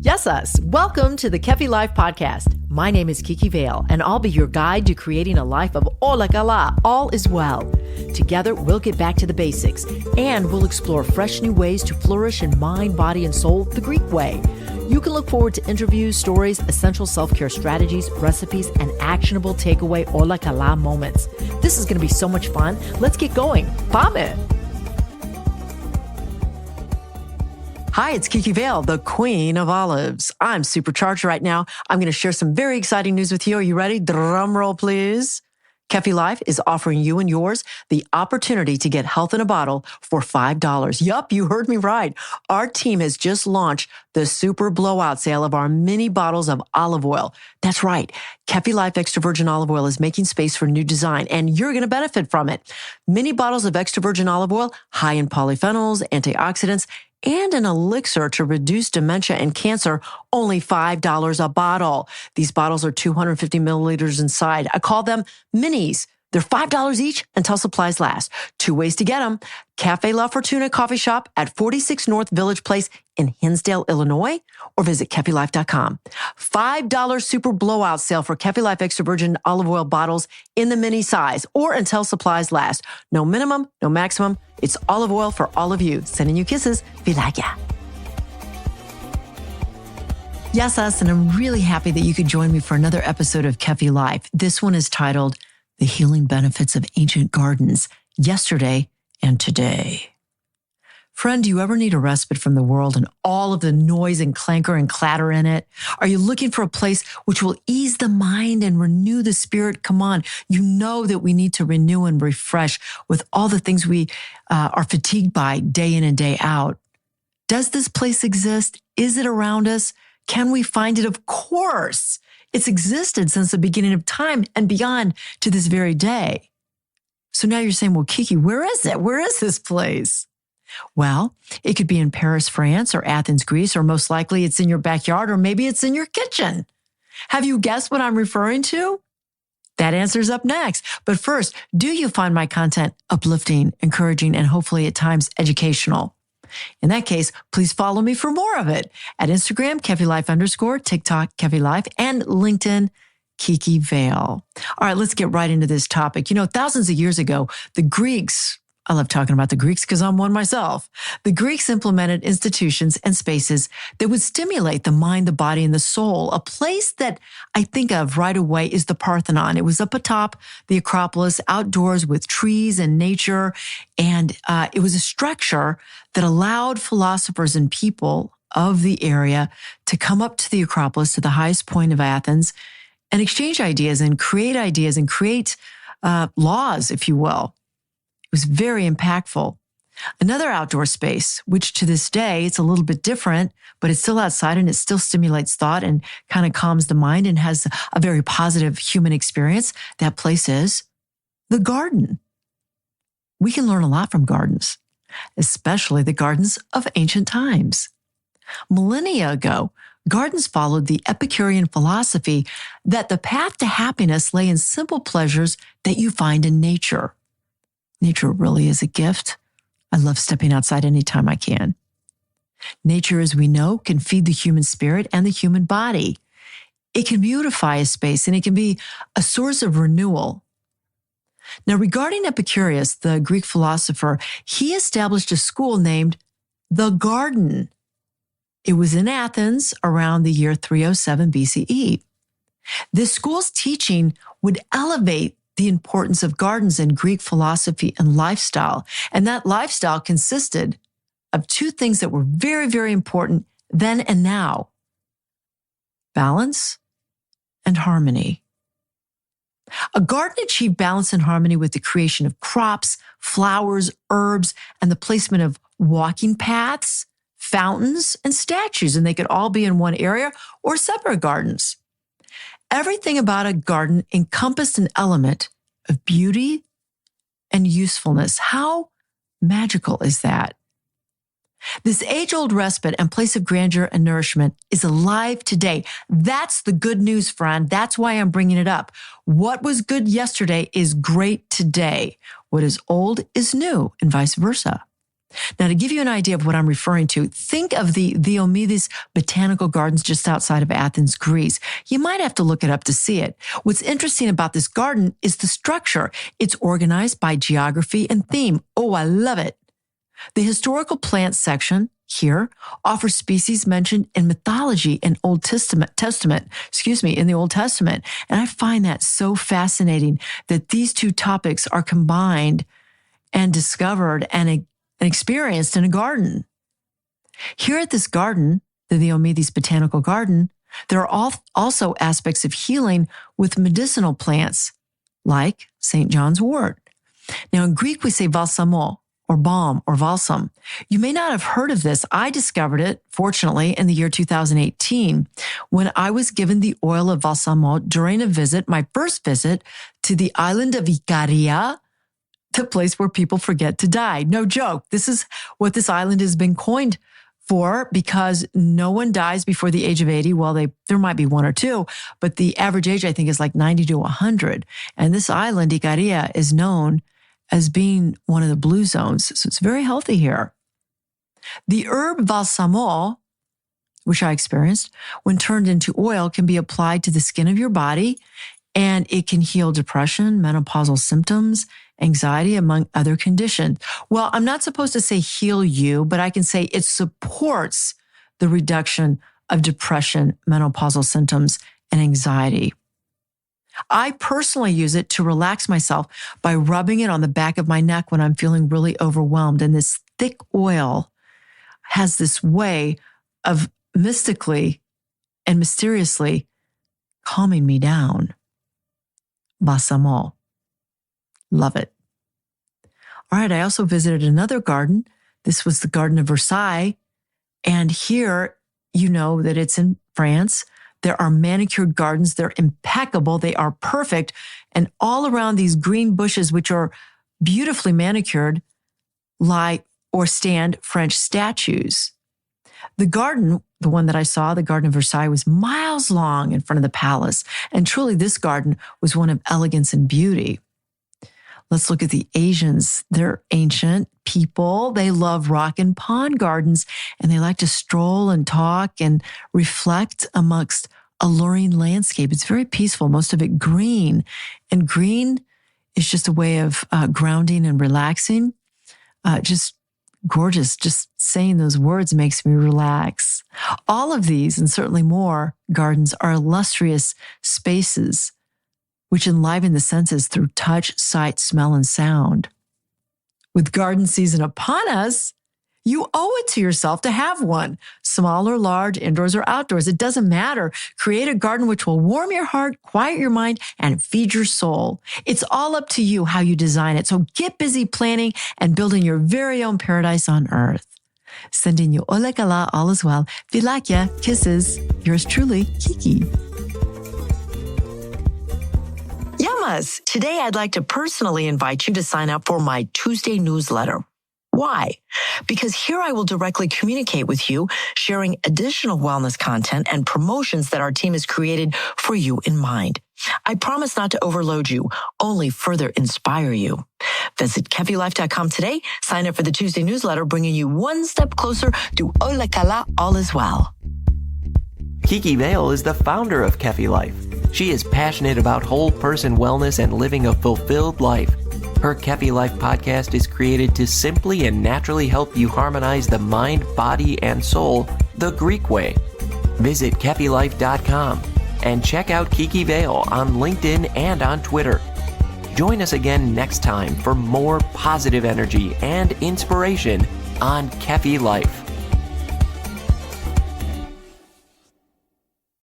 Yes, us. Welcome to the Kefi Life Podcast. My name is Kiki Vale, and I'll be your guide to creating a life of Ola Kala, all is well. Together, we'll get back to the basics, and we'll explore fresh new ways to flourish in mind, body, and soul the Greek way. You can look forward to interviews, stories, essential self-care strategies, recipes, and actionable takeaway Ola Kala moments. This is going to be so much fun. Let's get going. Πάμε! Hi, it's Kiki Vale, the Queen of Olives. I'm supercharged right now. I'm going to share some very exciting news with you. Are you ready? Drum roll, please. Kefi Life is offering you and yours the opportunity to get health in a bottle for $5. Yup, you heard me right. Our team has just launched the super blowout sale of our mini bottles of olive oil. That's right. Kefi Life extra virgin olive oil is making space for new design, and you're going to benefit from it. Mini bottles of extra virgin olive oil, high in polyphenols, antioxidants, and an elixir to reduce dementia and cancer, only $5 a bottle. These bottles are 250 milliliters inside. I call them minis. They're $5 each until supplies last. 2 ways to get them. Cafe La Fortuna Coffee Shop at 46 North Village Place in Hinsdale, Illinois, or visit KefiLife.com. $5 super blowout sale for Kefi Life extra virgin olive oil bottles in the mini size or until supplies last. No minimum, no maximum. It's olive oil for all of you. Sending you kisses. Vilaya. Yes, us, and I'm really happy that you could join me for another episode of Kefi Life. This one is titled The Healing Benefits of Ancient Gardens, Yesterday and Today. Friend, do you ever need a respite from the world and all of the noise and clangor and clatter in it? Are you looking for a place which will ease the mind and renew the spirit? Come on. You know that we need to renew and refresh with all the things we are fatigued by day in and day out. Does this place exist? Is it around us? Can we find it? Of course. It's existed since the beginning of time and beyond to this very day. So now you're saying, well, Kiki, where is it? Where is this place? Well, it could be in Paris, France, or Athens, Greece, or most likely it's in your backyard, or maybe it's in your kitchen. Have you guessed what I'm referring to? That answer's up next. But first, do you find my content uplifting, encouraging, and hopefully at times educational? In that case, please follow me for more of it at Instagram, KefiLife_, TikTok, Kefi Life, and LinkedIn, Kiki Vale. All right, let's get right into this topic. You know, thousands of years ago, the Greeks, I love talking about the Greeks because I'm one myself. The Greeks implemented institutions and spaces that would stimulate the mind, the body, and the soul. A place that I think of right away is the Parthenon. It was up atop the Acropolis, outdoors with trees and nature. And it was a structure that allowed philosophers and people of the area to come up to the Acropolis, to the highest point of Athens, and exchange ideas and create laws, if you will. It was very impactful. Another outdoor space, which to this day, it's a little bit different, but it's still outside and it still stimulates thought and kind of calms the mind and has a very positive human experience. That place is the garden. We can learn a lot from gardens, especially the gardens of ancient times. Millennia ago, gardens followed the Epicurean philosophy that the path to happiness lay in simple pleasures that you find in nature. Nature really is a gift. I love stepping outside anytime I can. Nature, as we know, can feed the human spirit and the human body. It can beautify a space and it can be a source of renewal. Now, regarding Epicurus, the Greek philosopher, he established a school named the Garden. It was in Athens around the year 307 BCE. This school's teaching would elevate the importance of gardens in Greek philosophy and lifestyle. And that lifestyle consisted of 2 things that were very, very important then and now: balance and harmony. A garden achieved balance and harmony with the creation of crops, flowers, herbs, and the placement of walking paths, fountains, and statues. And they could all be in one area or separate gardens. Everything about a garden encompassed an element of beauty and usefulness. How magical is that? This age-old respite and place of grandeur and nourishment is alive today. That's the good news, friend. That's why I'm bringing it up. What was good yesterday is great today. What is old is new, and vice versa. Now, to give you an idea of what I'm referring to, think of the Diomedes Botanical Gardens just outside of Athens, Greece. You might have to look it up to see it. What's interesting about this garden is the structure. It's organized by geography and theme. Oh, I love it. The historical plants section here offers species mentioned in mythology and in the Old Testament. And I find that so fascinating that these two topics are combined and discovered and experienced in a garden. Here at this garden, the Diomedes Botanical Garden, there are also aspects of healing with medicinal plants, like St. John's wort. Now, in Greek, we say balsamo, or balm, or balsam. You may not have heard of this. I discovered it, fortunately, in the year 2018, when I was given the oil of balsamo during my first visit to the island of Ikaria, the place where people forget to die. No joke. This is what this island has been coined for, because no one dies before the age of 80. Well, there might be one or two, but the average age, I think, is like 90 to 100. And this island, Ikaria, is known as being one of the blue zones. So it's very healthy here. The herb balsamo, which I experienced, when turned into oil, can be applied to the skin of your body, and it can heal depression, menopausal symptoms, anxiety, among other conditions. Well, I'm not supposed to say heal you, but I can say it supports the reduction of depression, menopausal symptoms, and anxiety. I personally use it to relax myself by rubbing it on the back of my neck when I'm feeling really overwhelmed. And this thick oil has this way of mystically and mysteriously calming me down. Balsamo. Love it. All right, I also visited another garden. This was the Garden of Versailles. And here, you know that it's in France. There are manicured gardens. They're impeccable. They are perfect. And all around these green bushes, which are beautifully manicured, lie or stand French statues. The garden, the one that I saw, the Garden of Versailles, was miles long in front of the palace. And truly, this garden was one of elegance and beauty. Let's look at the Asians. They're ancient people. They love rock and pond gardens, and they like to stroll and talk and reflect amongst alluring landscape. It's very peaceful, most of it green. And green is just a way of grounding and relaxing. Just gorgeous. Just saying those words makes me relax. All of these, and certainly more, gardens are illustrious spaces which enliven the senses through touch, sight, smell, and sound. With garden season upon us, you owe it to yourself to have one. Small or large, indoors or outdoors, it doesn't matter. Create a garden which will warm your heart, quiet your mind, and feed your soul. It's all up to you how you design it. So get busy planning and building your very own paradise on earth. Sending you ole kala, all is well. Vilakya, kisses. Yours truly, Kiki. Yamas, today I'd like to personally invite you to sign up for my Tuesday newsletter. Why? Because here I will directly communicate with you, sharing additional wellness content and promotions that our team has created for you in mind. I promise not to overload you, only further inspire you. Visit KefiLife.com today, sign up for the Tuesday newsletter, bringing you one step closer to Ole Kala, all is well. Kiki Vale is the founder of Kefi Life. She is passionate about whole person wellness and living a fulfilled life. Her Kefi Life podcast is created to simply and naturally help you harmonize the mind, body, and soul the Greek way. Visit KefiLife.com and check out Kiki Vale on LinkedIn and on Twitter. Join us again next time for more positive energy and inspiration on Kefi Life.